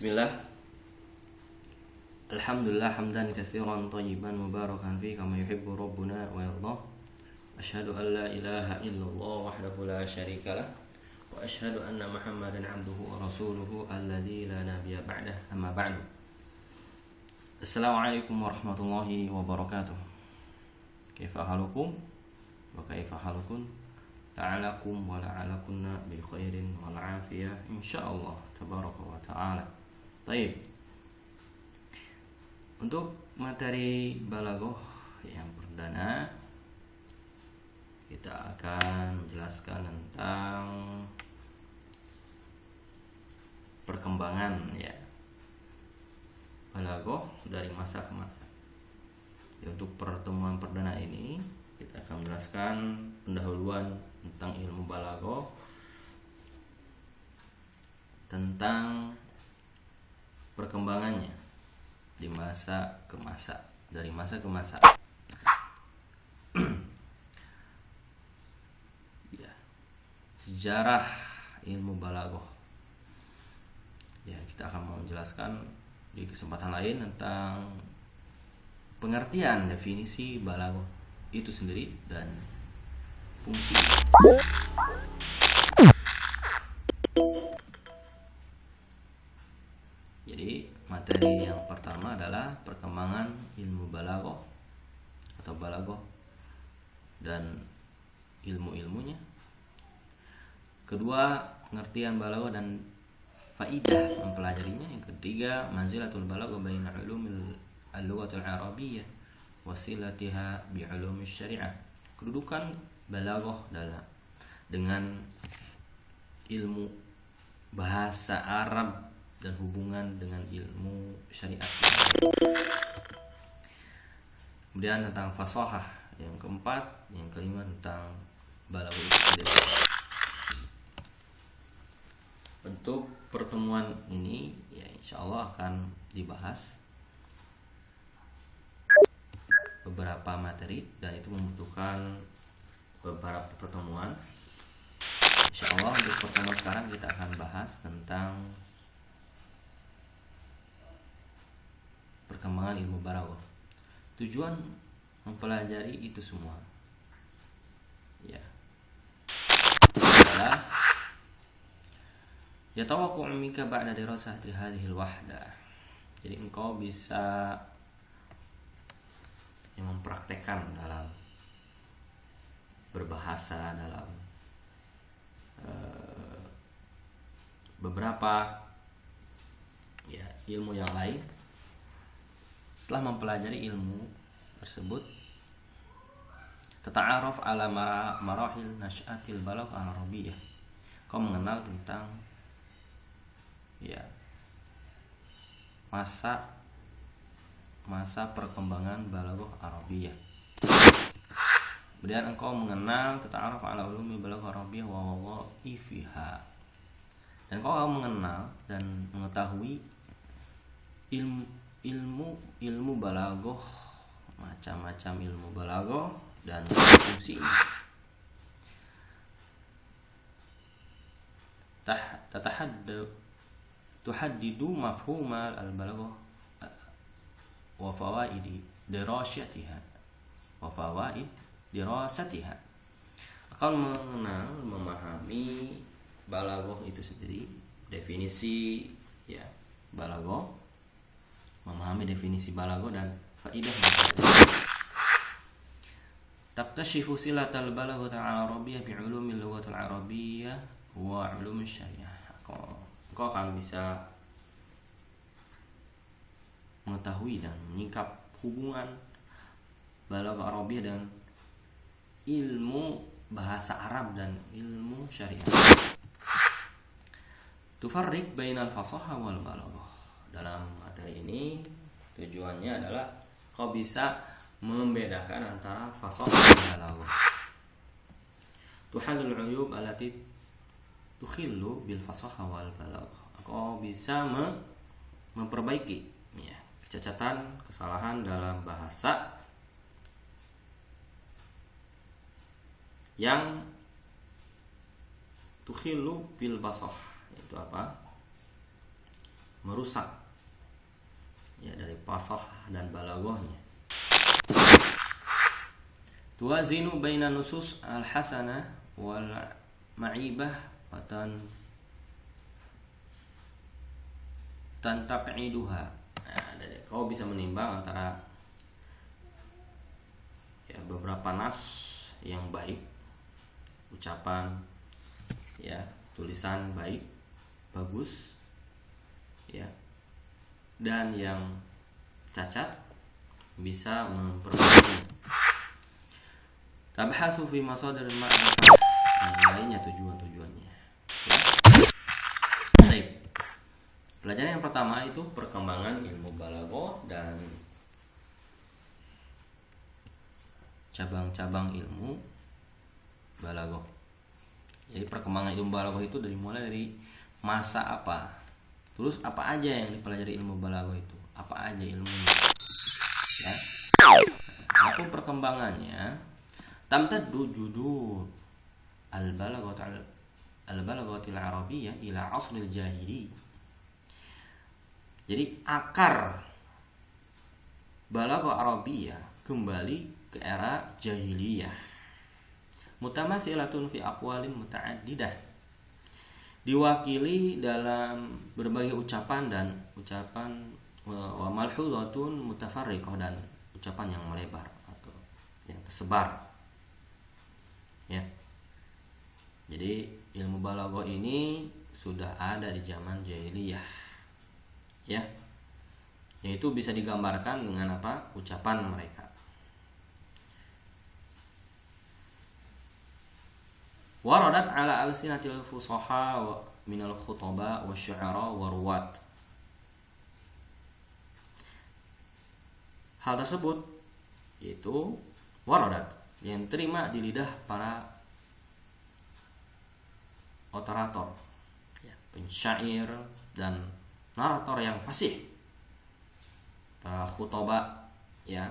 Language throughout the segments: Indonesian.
Bismillah. Alhamdulillah hamdan katsiran thayyiban mubarakan fi kama yuhibbu rabbuna wa yardah. Asyhadu an la ilaha illallah wahdahu la syarika lah wa asyhadu anna Muhammadan abduhu wa rasuluhu alladzi la nabiyya ba'dah. Amma ba'du. Assalamualaikum warahmatullahi wabarakatuh. Kaifa halukum wa kaifa halukun? La'alakum wa la'alakunna bi khairin wal afiyah insyaallah tabaraka wa ta'ala. Baik. Untuk materi balaghah yang perdana kita akan menjelaskan tentang perkembangan ya balaghah dari masa ke masa. Ya, untuk pertemuan perdana ini kita akan menjelaskan pendahuluan tentang ilmu balaghah, tentang perkembangannya di masa ke masa, dari masa ke masa. Ya, sejarah ilmu balaghah. Ya, kita akan menjelaskan di kesempatan lain tentang pengertian definisi balaghah itu sendiri dan fungsi. Jadi materi yang pertama adalah perkembangan ilmu balaghah atau balaghah dan ilmu-ilmunya. Kedua, pengertian balaghah dan faidah mempelajarinya. Yang ketiga, manzilatul balaghah baina ulumil al-lughatil arabiyyah wasilatiha bi ulumis syariah. Kedudukan balaghah dengan ilmu bahasa Arab dan hubungan dengan ilmu syariat. Kemudian tentang fasahah yang keempat, yang kelima tentang balaghah itu sendiri. Untuk pertemuan ini ya insyaallah akan dibahas beberapa materi dan itu membutuhkan beberapa pertemuan. Insyaallah untuk pertemuan sekarang kita akan bahas tentang perkembangan ilmu balaghah. Tujuan mempelajari itu semua ya adalah yatawaqqa'u minka ba'da dirasati hadhihi al-wahdah. Jadi engkau bisa mempraktekkan dalam berbahasa, dalam beberapa ya ilmu yang lain. Setelah mempelajari ilmu tersebut, tata'aruf ala marahil nash'atil balaghah al-arabiyyah. Kau mengenal tentang ya masa perkembangan balaghah arabiyyah. Kemudian engkau mengenal tata'aruf ala ulumi balaghah arabiyyah wa wadhaifiha. Dan engkau akan mengenal dan mengetahui ilmu balaghah, macam-macam ilmu balaghah dan fungsinya. Tuhaddidu mafhuma al-balaghah wa fawaid dirasatiha. Akan mengenal, memahami balaghah itu sendiri, definisi ya balaghah, memahami definisi balaghah dan faidah. Taktashifu silatal balaghah al-arabiyyah bi ulumil lughatil arabiyyah wa ulumis syariah. Kau akan bisa mengetahui dan menyingkap hubungan balaghah arabiyyah dan ilmu bahasa Arab dan ilmu syariah. Tufarriq bainal fasahah wal balaghah. Dalam materi ini tujuannya adalah kau bisa membedakan antara fasahah dan balaghah. Tuhallul uyub allati tukhillu bil fasahah wal balaghah. Kau bisa memperbaiki ya kecacatan, kesalahan dalam bahasa yang tukhillu bil fasahah. Itu apa? merusak ya dari fasah dan balaghahnya. Tuwazinu baina nusus al-hasanah wal ma'ibah wa tantaqiduha. Kau bisa menimbang antara ya beberapa nas yang baik, ucapan ya, tulisan baik, bagus ya, dan yang cacat bisa memperbaikinya. Tabhasu fi masadir al-ma'rifah, dan lainnya tujuannya ya. Baik. Pelajaran yang pertama itu perkembangan ilmu balaghah dan cabang-cabang ilmu balaghah. Jadi perkembangan ilmu balaghah itu mulai dari masa apa, terus apa aja yang dipelajari ilmu balaghah itu, apa aja ilmunya. Ya. Apapun perkembangannya, tamtaddu judur al-balaghatil arabiyyah ila asril jahili. Jadi akar balaghah Arabiyah kembali ke era jahiliyah. Mutamatsilatun fi aqwalin muta'addidah. Diwakili dalam berbagai ucapan wa malhuzatun mutafarriqah, dan ucapan yang melebar atau yang tersebar. Ya. Jadi ilmu balaghah ini sudah ada di zaman jahiliyah. Ya, yaitu bisa digambarkan dengan apa? Ucapan mereka. Waradat ala alsinatil fusaha minal khutaba wasyu'ara waruwat. Hal tersebut yaitu waradat, yang terima di lidah para otarator ya, pensyair dan narator yang fasih, para khutaba ya.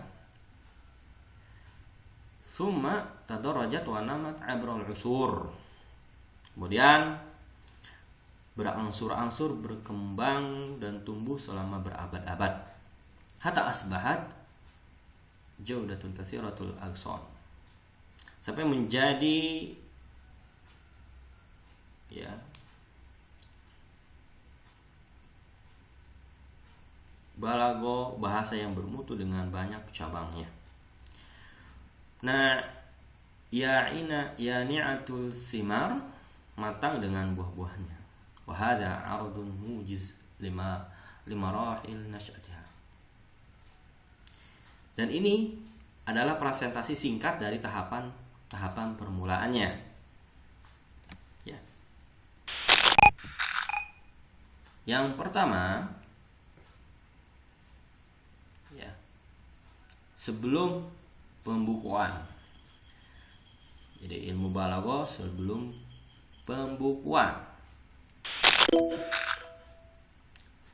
Summa tadarrajat wa namat abrul usur. Kemudian berangsur-angsur berkembang dan tumbuh selama berabad-abad. Hatta asbahat jaudatun katsiratul agson. Sampai menjadi ya balaghah, bahasa yang bermutu dengan banyak cabangnya. Nah, ya ni'atul thimar, matang dengan buah-buahnya. Wa hadha 'ardun mujiz limarahil nasyatiha. Dan ini adalah presentasi singkat dari tahapan permulaannya. Ya. Yang pertama, sebelum pembukuan. Jadi ilmu balaghah sebelum pembukuan.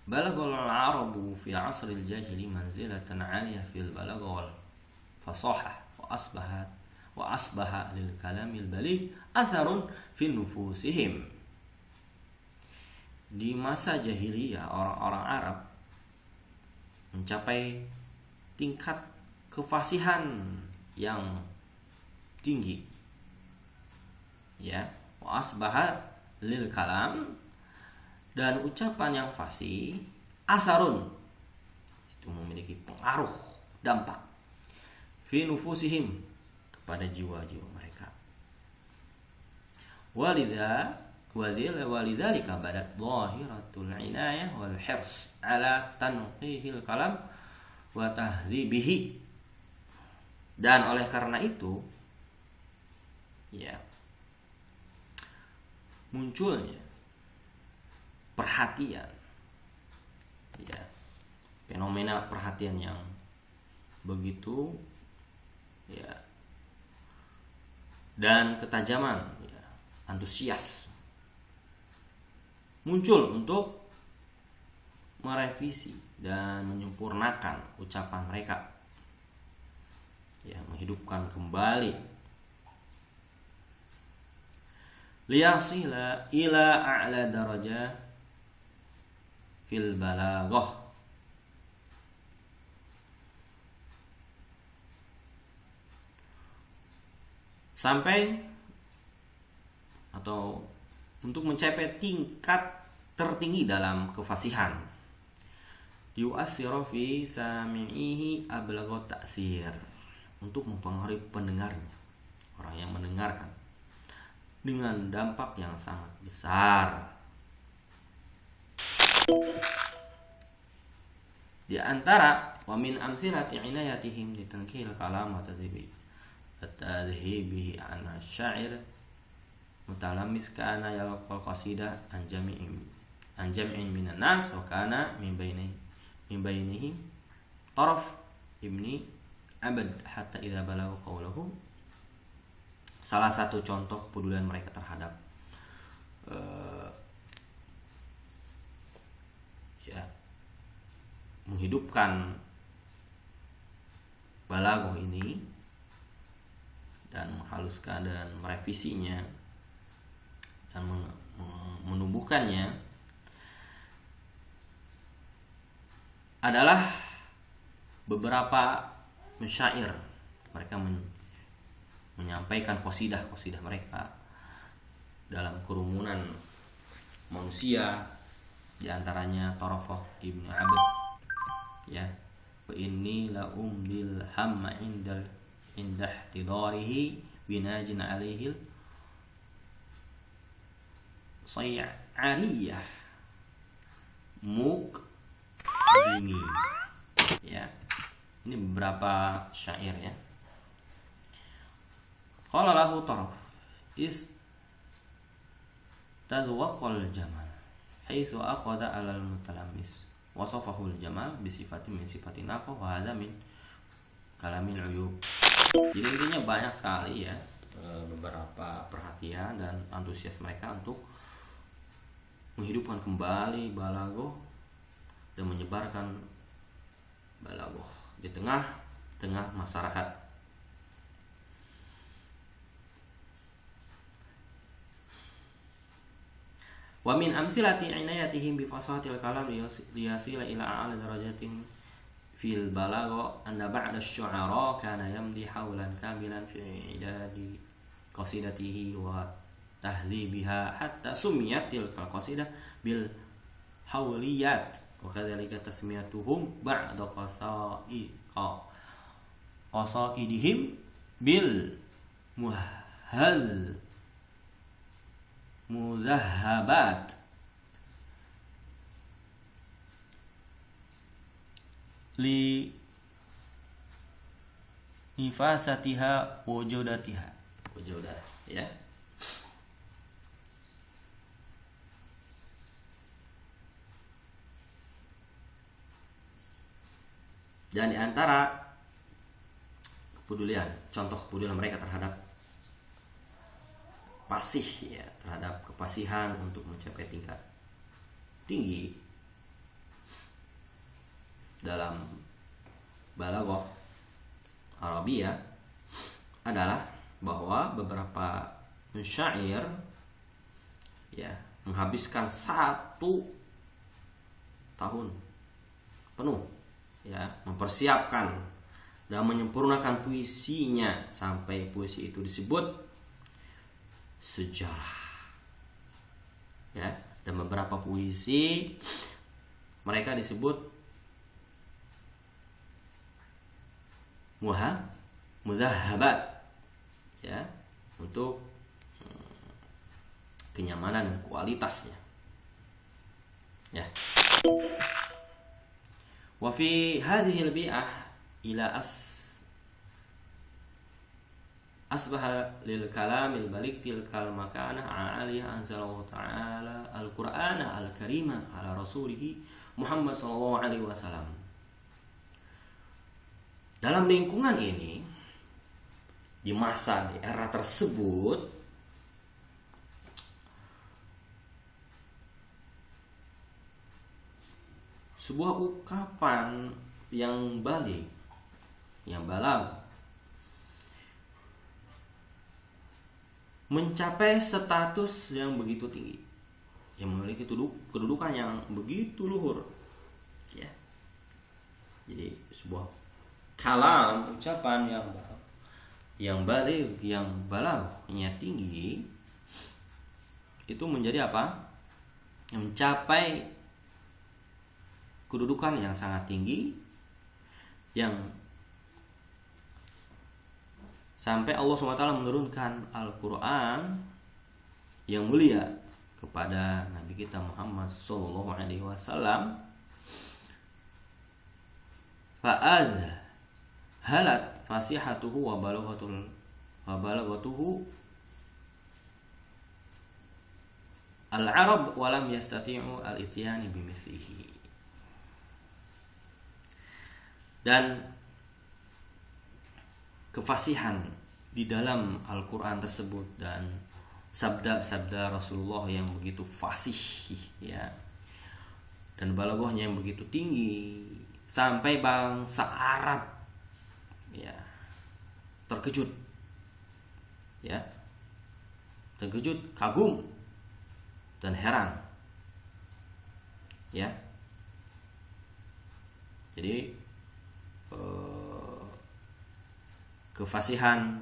Balaghal Arabu fi asril jahili manzilatan 'aliyah fil balaghah wal fasahah wa asbaha lil kalamil baligh atharun fi nufusihim. Di masa jahiliyah orang-orang Arab mencapai tingkat kefasihan yang tinggi ya, wa asbaha lil kalam, dan ucapan yang fasih, asarun itu memiliki pengaruh, dampak, fi nufusihim, kepada jiwa-jiwa mereka. Walidzalika badat zahiratul inayah wal hirs ala tanqihil kalam wa tahdhibihi. Dan oleh karena itu ya, munculnya perhatian ya, fenomena perhatian yang begitu ya, dan ketajaman ya, antusias muncul untuk merevisi dan menyempurnakan ucapan mereka ya, menghidupkan kembali liyasila ila a'la darajah fil balaghah. Sampai atau untuk mencapai tingkat tertinggi dalam kefasihan. Yu'athiru fi sami'ihi ablagha ta'thir, untuk mempengaruhi pendengarnya, orang yang mendengarkan, dengan dampak yang sangat besar. Di antara wa min amsilati inayatihim li tankil kalam wa tadhibihi an asyair mutalamis kana yalqal qasidah an jam'in minan nas wa kana min bainihi taraf ibni abad hatta idza balagha qawluhu. Salah satu contoh kepedulian mereka terhadap menghidupkan balaghah ini dan menghaluskan dan merevisinya dan menumbuhkannya adalah beberapa mensyair. Mereka menyampaikan qasidah mereka dalam kerumunan manusia, di antaranya Tarafah Ibnu Abd, ya, wa inni la umbil hamma indah tidarihi binajin alaihil say'ariyah mukdini. Ya, ini beberapa syair ya. Qala lahu Taraf istadwaqal jamal haitsu akhadha 'alal mutalammis wasafahul jamal bi sifatin min sifatin naqah wa hadha min kalamil uyub. Jadi intinya banyak sekali ya beberapa perhatian dan antusias mereka untuk menghidupkan kembali balaghah dan menyebarkan balaghah di tengah masyarakat. Wa min amsilati inayatihim bi fasahatil kalam liyasila ila a'la darajatin fil balagha anna ba'da asy-syu'ara kana yamdi hawlan kamilan fi idadi qasidatihi wa tahdhibiha hatta summiyatil qasidah bil hawliyat wa kadzalika tasmiyatuhum ba'da qasaidihim bil mudhahabat li nifasatiha wujudatiha ya. Dan di antara contoh kepedulian mereka terhadap fasih ya, terhadap kefasihan untuk mencapai tingkat tinggi dalam balaghah Arabia adalah bahwa beberapa syair ya menghabiskan 1 tahun penuh ya mempersiapkan dan menyempurnakan puisinya sampai puisi itu disebut sejarah ya, dan beberapa puisi mereka disebut mudhahabat ya, untuk kenyamanan dan kualitasnya ya. Wa fi hadhihi al-bi'ah ila asbaha lil kalamil balik tilkal makana aliyah anzalallahu ta'ala al-Qur'ana al-karima ala rasulih Muhammad sallallahu alaihi wasallam. Dalam lingkungan ini, di masa di era tersebut, sebuah ungkapan yang balik, yang balag, mencapai status yang begitu tinggi. yang memiliki kedudukan yang begitu luhur, ya. Jadi sebuah kalam, ucapan yang baligh, yang balaghnya tinggi, itu menjadi apa? Mencapai kedudukan yang sangat tinggi, yang sampai Allah SWT menurunkan Al-Quran yang mulia kepada Nabi kita Muhammad SAW. Halat fasihatuhu wa balaghatuhu al-Arab wa lam yastati'u al-ityani bimithlihi. Dan kefasihan di dalam Al-Quran tersebut dan sabda-sabda Rasulullah yang begitu fasih, ya, dan balaghahnya yang begitu tinggi, sampai bangsa Arab, ya, terkejut, ya, terkejut, kagum dan heran, ya. Jadi kefasihan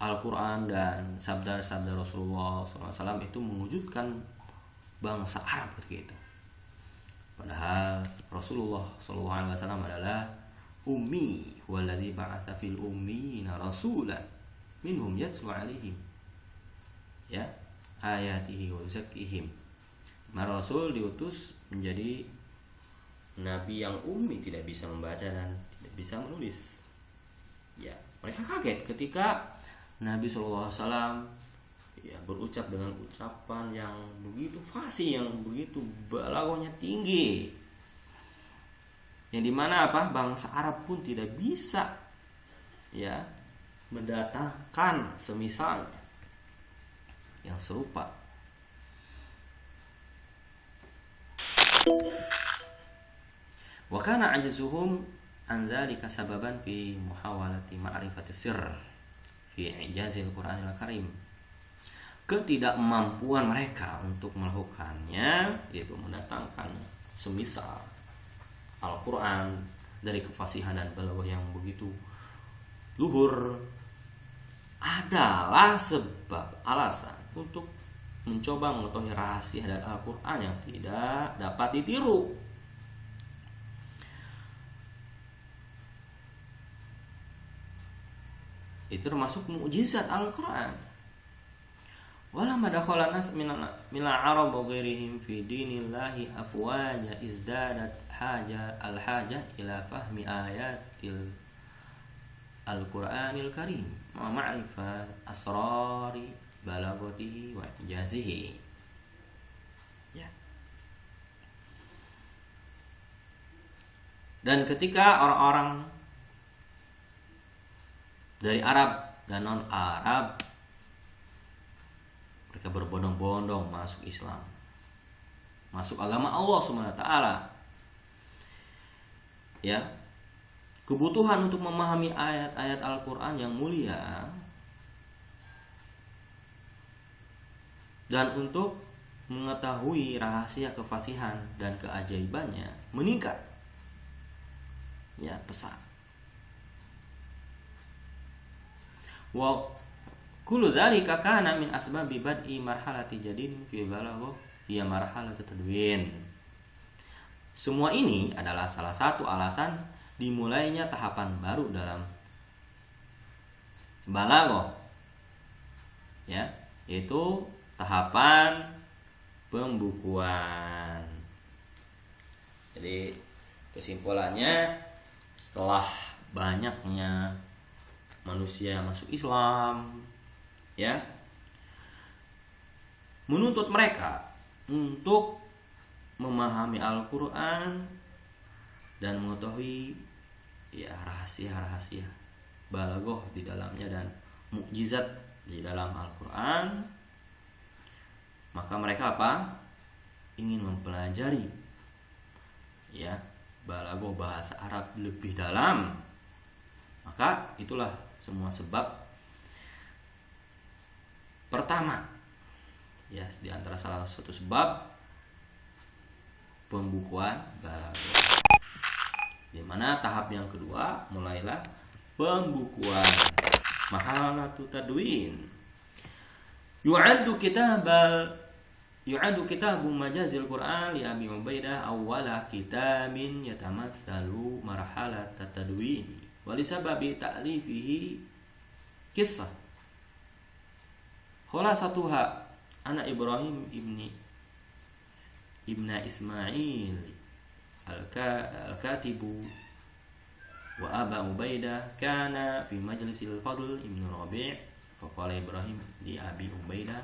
Al-Quran dan sabda-sabda Rasulullah SAW itu mewujudkan bangsa Arab ketika itu. Padahal Rasulullah SAW adalah ummi, waladzi ba'atsa fil ummiyina rasulan minhum yatlu 'alaihim, ya, ayatihi wa yuzakkihim. Maka Rasul diutus menjadi nabi yang ummi, tidak bisa membaca dan tidak bisa menulis. Ya, mereka kaget ketika Nabi SAW, ya, berucap dengan ucapan yang begitu fasih, yang begitu balaghahnya tinggi, yang dimana apa, bangsa Arab pun tidak bisa, ya, mendatangkan semisalnya yang serupa. Wa kana ajazuhum an dzalika sababan fi muhawalati ma'rifati sirr fi ijazil Qur'anil Karim. Ketidakmampuan mereka untuk melakukannya, yaitu mendatangkan semisal Al-Quran dari kefasihan dan balaghah yang begitu luhur, adalah sebab alasan untuk mencoba mengetahui rahasia dari Al-Quran yang tidak dapat ditiru. Itu termasuk mukjizat Al-Quran. Walamma dakhala nas min al-arab wa ghairihim fi dinillahi afwaja izdadat al-haja ila fahmi ayatil Al-Qur'anil Karim wa ma'rifat asrari balaghatihi wa ijazihi. Ya. Dan ketika orang-orang dari Arab dan non-Arab, mereka berbondong-bondong masuk Islam, masuk agama Allah SWT, ya, kebutuhan untuk memahami ayat-ayat Al-Quran yang mulia dan untuk mengetahui rahasia kefasihan dan keajaibannya meningkat, ya, pesat. Wa kullu dzalika kana min asbabi bad'i marhalati jadidin fi balaghah hiya marhalat tadwin. Semua ini adalah salah satu alasan dimulainya tahapan baru dalam balaghah, ya, yaitu tahapan pembukuan. Jadi kesimpulannya, setelah banyaknya manusia masuk Islam, ya, menuntut mereka untuk memahami Al-Quran dan mengetahui, ya, rahasia-rahasia balaghah di dalamnya dan mukjizat di dalam Al-Quran. Maka mereka apa? Ingin mempelajari, ya, balaghah bahasa Arab lebih dalam. Maka itulah semua sebab pertama Ya, di antara salah satu sebab pembukuan balaghah. Di mana tahap yang kedua mulailah pembukuan. Mahalatu tadwin. Yu'addu kitabu majazil Qur'an li Abi Ubaidah awwala kitabin yatamatsalu marhalat tadwin wa li sababi ta'lifihi kisah. Khulasatuha ana Ibrahim ibn Ismail al-katibu wa Aba Ubaidah kana fi majlisil Fadl ibn Rabi' faqala Ibrahim li Abi Ubaidah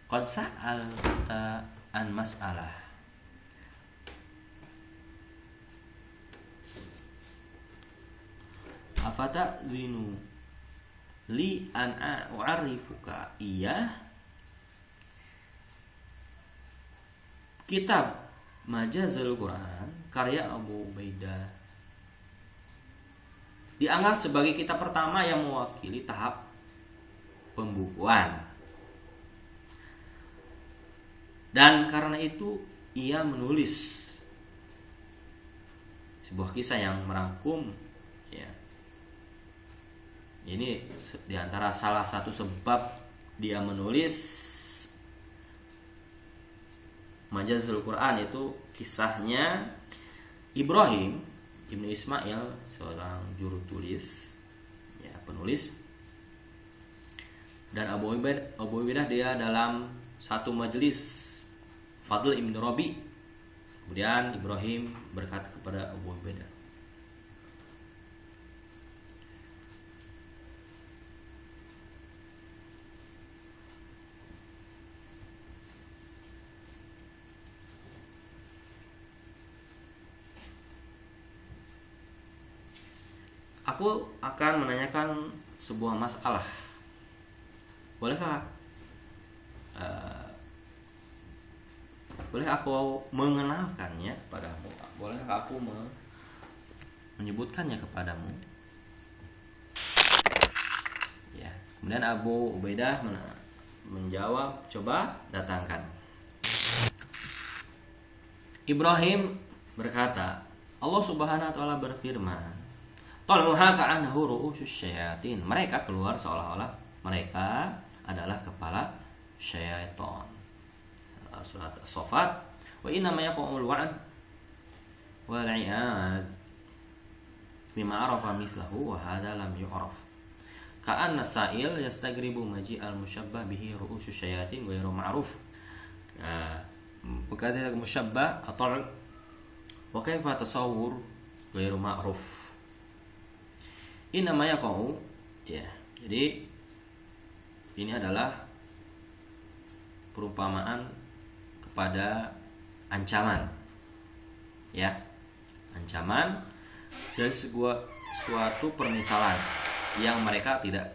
qad sa'alta an mas'alah afata'dhinu li an u'arrifuka iyah. Kitab Majazul Quran karya Abu Ubaidah dianggap sebagai kitab pertama yang mewakili tahap pembukuan. Dan karena itu ia menulis sebuah kisah yang merangkum, ya. Ini diantara salah satu sebab dia menulis Majazul Quran, itu kisahnya Ibrahim ibnu Ismail, seorang juru tulis, ya, penulis. Dan Abu Ubaidah dia dalam satu majelis Fadl ibn Rabi. Kemudian Ibrahim berkata kepada Abu Ubaidah, aku akan menanyakan sebuah masalah. Boleh aku mengenalkannya kepadamu? Boleh aku menyebutkannya kepadamu? Ya. Kemudian Abu Ubaidah menjawab, coba datangkan. Ibrahim berkata, Allah Subhanahu wa taala berfirman, tal'uha ka'annahu ru'usus syayatin. Mereka keluar seolah-olah mereka adalah kepala syaitan. Surat As-Saffat, wa inna ma yaqul wa'd wal 'iad bima arafa mithlahu wa hadha lam yu'raf. Ka'anna sa'il yastagribu maji'al musyabbah bihi ru'usus syayatin ghairu ma'ruf. Berkata musyabbah atau wa kaifa tasawwur ghairu ma'ruf. Inna ma yaqul, ya. Jadi ini adalah perumpamaan kepada ancaman, ya, ancaman dan suatu permisalan yang mereka tidak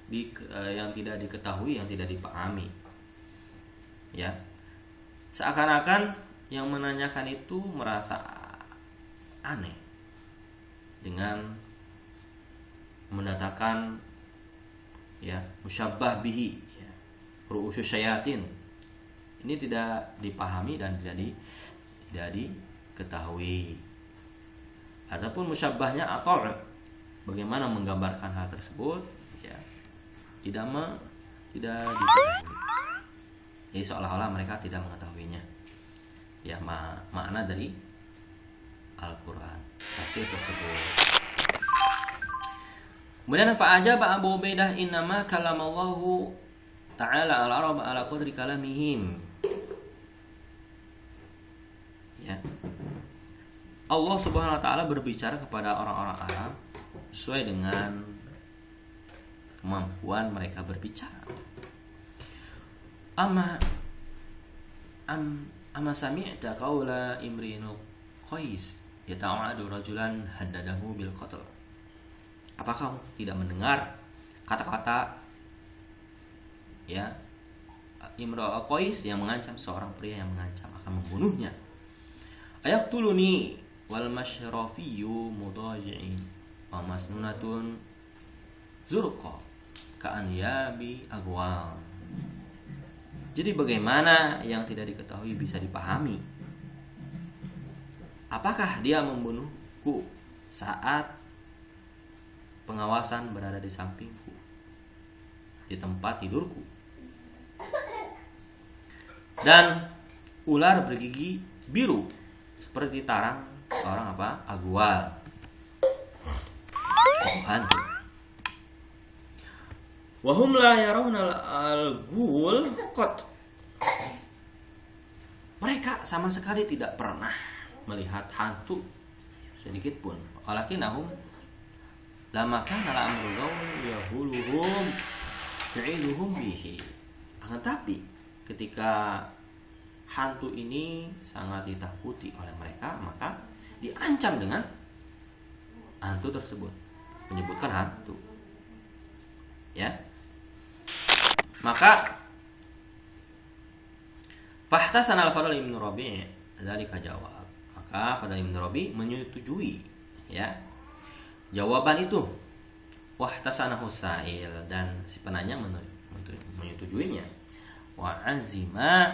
diketahui, yang tidak dipahami, ya. Seakan-akan yang menanyakan itu merasa aneh dengan mendatangkan, ya, musyabbah bihi, ya, ru'usus syayatin. Ini tidak dipahami dan tidak diketahui. Ataupun musyabbahnya atau bagaimana menggambarkan hal tersebut, ya, tidak diketahui. Jadi seolah-olah mereka tidak mengetahuinya, ya, makna dari Al-Quran, tafsir tersebut. Kemudian fa'ajaba Abu Ubaidah innama kalamallahu ta'ala al-arab ala qadri kalamihim. Ya. Allah Subhanahu wa taala berbicara kepada orang-orang Arab sesuai dengan kemampuan mereka berbicara. Amma sami'ta qaula Imrinul Qais yata'adu rajulan haddadahu bil qatl. Apakah kamu tidak mendengar kata-kata, ya, Imrul Qais yang mengancam seorang pria yang mengancam akan membunuhnya? Ayaqtuluni wal masyrafiyyu mudaji'in wa masnunatun zurqa ka'an yabi agwal. Jadi bagaimana yang tidak diketahui bisa dipahami? Apakah dia membunuhku saat pengawasan berada di sampingku, di tempat tidurku? Dan ular bergigi biru seperti tarang seorang agual. Hantu. Wahum la yarawna al-ghul qat. Mereka sama sekali tidak pernah melihat hantu sedikit pun. Walakinnahum lama kana al-amru yahuluhum fi'luhum bihi. Akan tapi ketika hantu ini sangat ditakuti oleh mereka, maka diancam dengan hantu tersebut. Menyebutkan hantu. Ya. Maka fahtasana al-Fadl ibn Rabi' dzalika jawab. Maka Fadl ibn Rabi' menyetujui ya jawaban itu. Wahtasanahu sa'il, dan si penanya menyetujuinya. Wa azima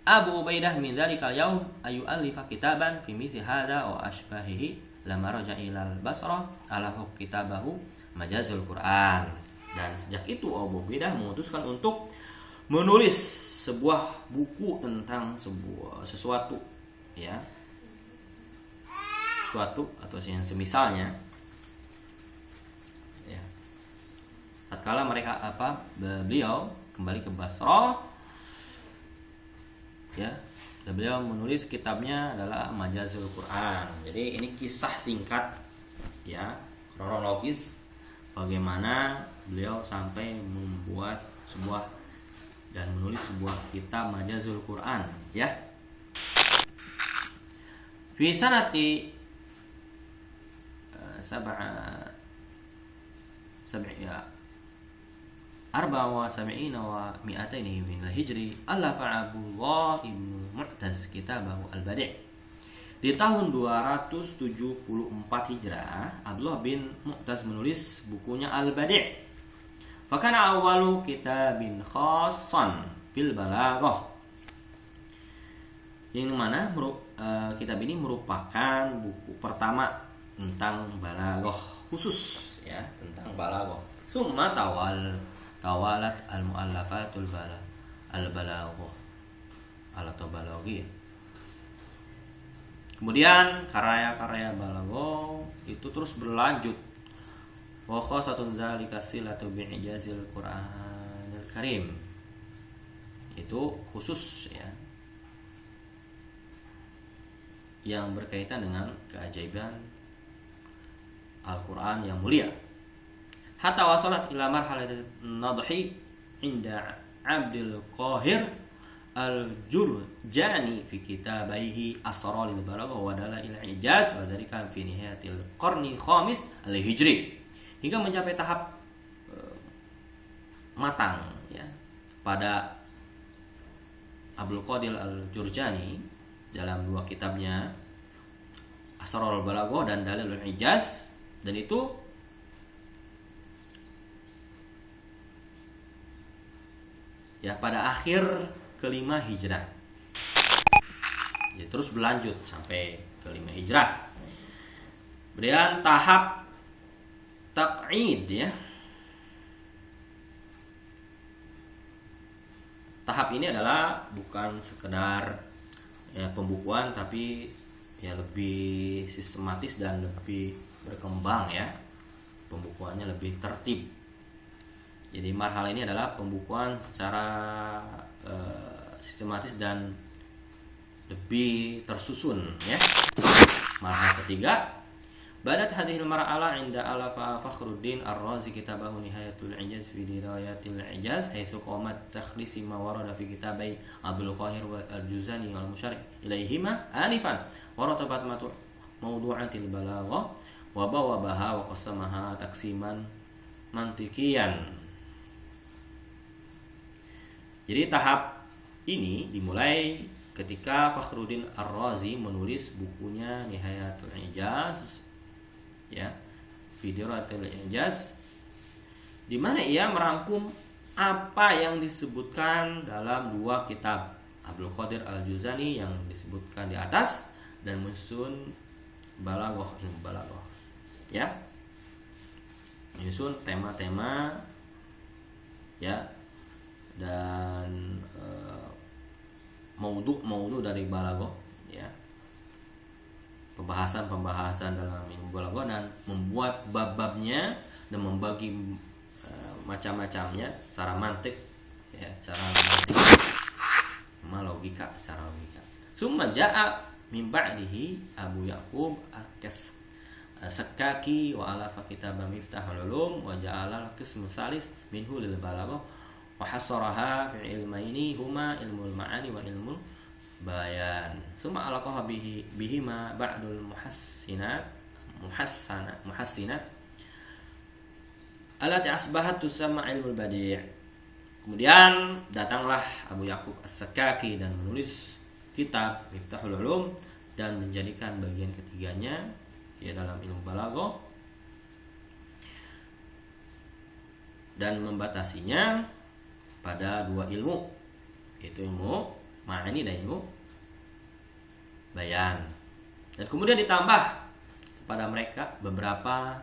Abu Ubaidah min dzalika al-yaum ayu alifa kitaban fi mithli hadza wa ashbahihi lamma raja'a ila al-Basrah ala kitabahu Majazul Quran. Dan sejak itu Abu Ubaidah memutuskan untuk menulis sebuah buku tentang sesuatu ya. Sesuatu atau yang semisalnya. Ya. Tatkala mereka beliau kembali ke Basrah ya, dan beliau menulis kitabnya adalah Majazul Quran. Jadi ini kisah singkat ya, kronologis bagaimana beliau sampai membuat sebuah dan menulis sebuah kitab Majazul Quran ya. Fi sanati arba wa sab'ina wa mi'ataini min al-hijri allafa Abdullah ibn Mu'taz kitabahu al-Badi'. Di tahun 274 Hijrah, Abdullah bin Mu'taz menulis bukunya Al-Badi'. Fakana awwalu kitabin khassan bil balaghah. Yang mana kitab ini merupakan buku pertama tentang balaghah, khusus ya, tentang balaghah. Summa tawalat al-mu'allafatul al-balaghah atau balaghiyah. Kemudian karya-karya balaghah itu terus berlanjut. Wa khasatun dzalika silatu bi'ijazil Qur'anil Karim. Itu khusus ya, yang berkaitan dengan keajaiban Al-Qur'an yang mulia. Hatta wasalat ila marhalatin nadhi inda Abdul Qahir Al-Jurjani fi kitabaihi Asrarul Balaghah wa Dalail Ijaz wa dzalika fi nihayatil qarni khamis al-Hijri, hingga mencapai tahap matang ya pada Abdul Qadir Al-Jurjani dalam dua kitabnya Asrarul Balaghah dan Dalailul Ijaz, dan itu ya pada akhir kelima Hijrah. Ya, terus berlanjut sampai kelima Hijrah. Kemudian tahap taq'id ya. Tahap ini adalah bukan sekedar ya pembukuan, tapi ya lebih sistematis dan lebih berkembang ya. Pembukuannya lebih tertib. Jadi marhalah ini adalah pembukuan secara sistematis dan lebih tersusun ya. Marhalah ketiga, badat hadhil mar'ala inda alafa Fakhruddin Ar-Razi kitabahu Nihayatul Ijaz fi Dirayatil Ijaz haitsu qamat takhlisi ma warada fi kitabai Abdul Qahir wa Al-Juzani wal Musyarih ilaihima anifan wa ratabat mawdu'atil balaghah wa bawabaha wa qasamaha taksiman mantiqiyan. Jadi tahap ini dimulai ketika Fakhruddin Ar-Razi menulis bukunya Nihayatul Ijaz ya, Dirayatil Ijaz, di mana ia merangkum apa yang disebutkan dalam dua kitab Abdul Qadir Al-Juzani yang disebutkan di atas dan Muhsin Balaghah, ilmu balaghah. Ya. Menyusun tema-tema ya dan maudhu dari balaghah ya. Pembahasan dalam ilmu balaghah dan membuat bab-babnya dan membagi macam-macamnya secara mantik ya, secara mantik sama logika, secara logika. Summa jaa min ba'dihi Abu Yaqub As-Sakkaki wa alafa kitab Miftahul Ulum wa ja'ala al-qismu tsalits minhu lil balaghah wa hasaraha fi ilmaini huma ilmul ma'ani wa ilmul bayan. Summa alaqaha bihima ba'dul muhassinat allati asbahat tusamma ilmul badi'. Kemudian datanglah Abu Yaqub As-Sakkaki dan menulis kitab Miftahul Ulum dan menjadikan bagian ketiganya ya dalam ilmu balaghah dan membatasinya pada dua ilmu, yaitu ilmu ma'ani dan ilmu bayan. Dan kemudian ditambah kepada mereka beberapa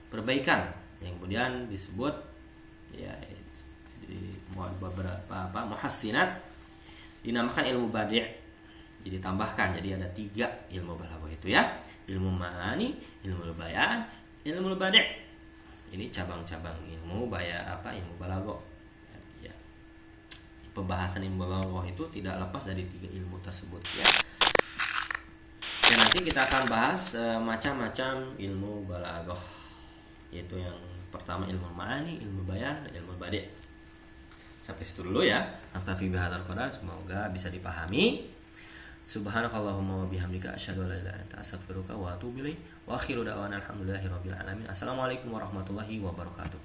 perbaikan yang kemudian disebut ya beberapa muhassinat dinamakan ilmu badi'. Jadi tambahkan, jadi ada 3 ilmu balaghah itu ya. Ilmu ma'ani, ilmu bayan, ilmu badi'. Ini cabang-cabang ilmu ilmu balaghah. Ya. Pembahasan ilmu balaghah itu tidak lepas dari 3 ilmu tersebut ya. Dan nanti kita akan bahas macam-macam ilmu balaghah. Yaitu yang pertama ilmu ma'ani, ilmu bayan, dan ilmu badi'. Sampai situ dulu ya. Naktafi bihadzal qadar, semoga bisa dipahami. Subhanakallahumma wa bihamdika asyhadu an la ilaha illa anta astaghfiruka wa atubu ilaik. Wa akhiru da'wana alhamdulillahirabbil alamin. Assalamualaikum warahmatullahi wabarakatuh.